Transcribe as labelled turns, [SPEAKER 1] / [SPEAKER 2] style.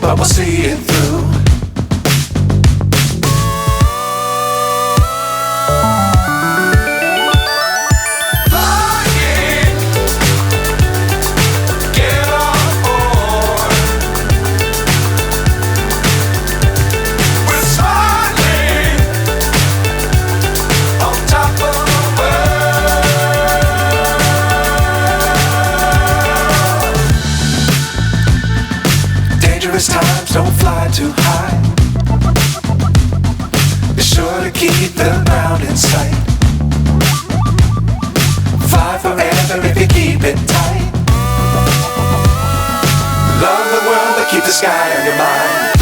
[SPEAKER 1] but we'll see it through. Times don't fly too high. Be sure to keep the ground in sight. Fly forever if you keep it tight. Love the world but keep the sky on your mind.